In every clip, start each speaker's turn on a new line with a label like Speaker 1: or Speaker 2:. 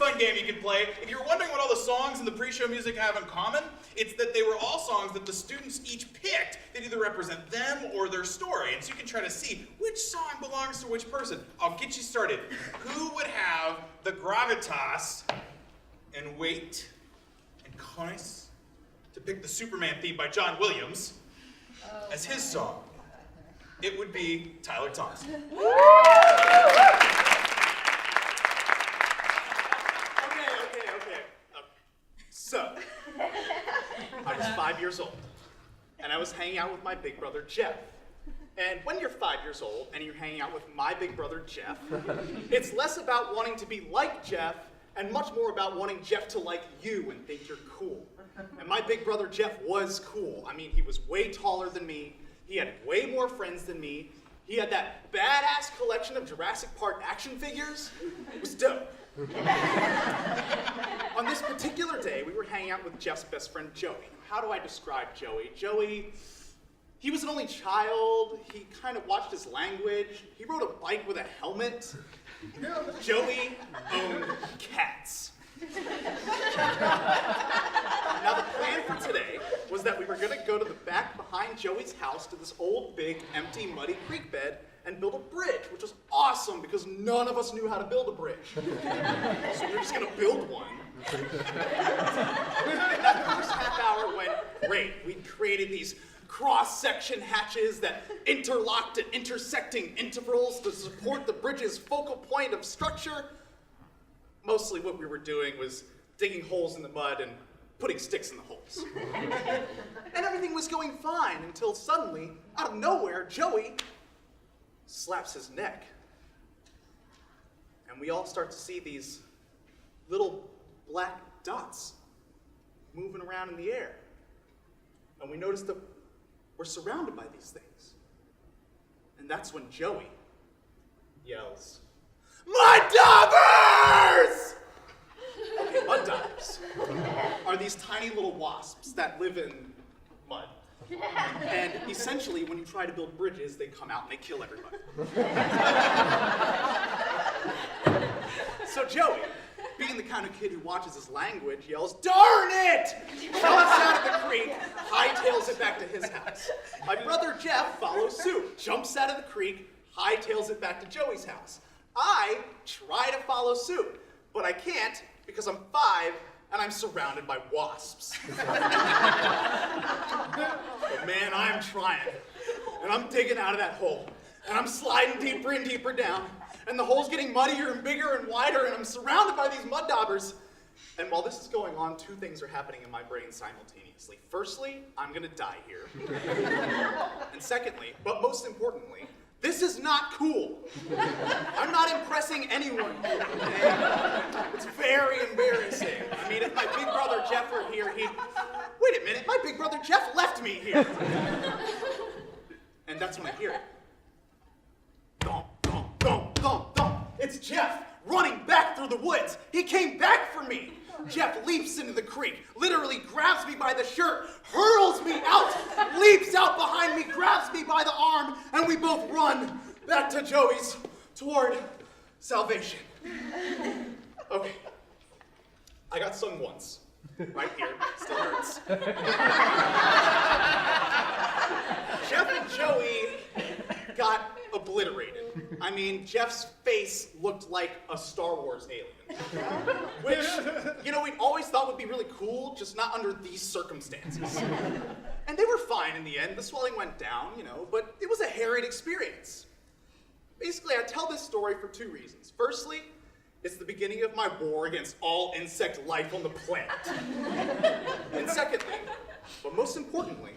Speaker 1: fun game you can play. If you're wondering what all the songs in the pre-show music have in common, it's that they were all songs that the students each picked that either represent them or their story. And so you can try to see which song belongs to which person. I'll get you started. Who would have the gravitas and weight and kindness to pick the Superman theme by John Williams as his song? It would be Tyler Thompson.
Speaker 2: So, I was 5 years old, and I was hanging out with my big brother, Jeff. And when you're 5 years old, and you're hanging out with my big brother, Jeff, it's less about wanting to be like Jeff, and much more about wanting Jeff to like you and think you're cool. And my big brother, Jeff, was cool. I mean, he was way taller than me, he had way more friends than me, he had that badass collection of Jurassic Park action figures. It was dope. On this particular day, we were hanging out with Jeff's best friend, Joey. How do I describe Joey? Joey, he was an only child. He kind of watched his language. He rode a bike with a helmet. Joey owned cats. Now, the plan for today was that we were going to go to the back behind Joey's house to this old, big, empty, muddy creek bed and build a bridge, which was awesome because none of us knew how to build a bridge. So we were just going to build one. That first half hour went great. We created these cross-section hatches that interlocked at intersecting intervals to support the bridge's focal point of structure. Mostly what we were doing was digging holes in the mud and putting sticks in the holes. And everything was going fine until suddenly, out of nowhere, Joey slaps his neck. And we all start to see these little black dots moving around in the air. And we notice that we're surrounded by these things. And that's when Joey yells, "Mud daubers!" Okay, mud daubers are these tiny little wasps that live in mud. And essentially, when you try to build bridges, they come out and they kill everybody. So Joey, being the kind of kid who watches his language, yells, "Darn it!" jumps out of the creek, hightails it back to his house. My brother Jeff follows suit, jumps out of the creek, hightails it back to Joey's house. I try to follow suit, but I can't because I'm 5 and I'm surrounded by wasps. But man, I'm trying. And I'm digging out of that hole. And I'm sliding deeper and deeper down. And the hole's getting muddier and bigger and wider, and I'm surrounded by these mud daubers. And while this is going on, two things are happening in my brain simultaneously. Firstly, I'm gonna die here. And secondly, but most importantly, this is not cool. I'm not impressing anyone here, okay? It's very embarrassing. I mean, if my big brother Jeff were here, he'd... Wait a minute, my big brother Jeff left me here. And that's when I hear it. Thump, thump, thump, thump, thump. It's Jeff running back through the woods. He came back for me. Jeff leaps into the creek, literally grabs me by the shirt, hurls me out, leaps out behind me, grabs me by the arm, and we both run back to Joey's toward salvation. Okay, I got stung once, right here, still hurts. Jeff and Joey got obliterated. I mean, Jeff's face looked like a Star Wars alien. Which, you know, we always thought would be really cool, just not under these circumstances. And they were fine in the end. The swelling went down, you know, but it was a harrowing experience. Basically, I tell this story for two reasons. Firstly, it's the beginning of my war against all insect life on the planet. And secondly, but most importantly,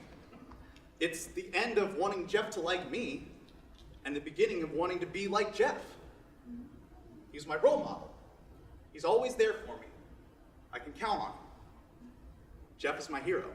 Speaker 2: it's the end of wanting Jeff to like me and the beginning of wanting to be like Jeff. He's my role model. He's always there for me. I can count on him. Jeff is my hero.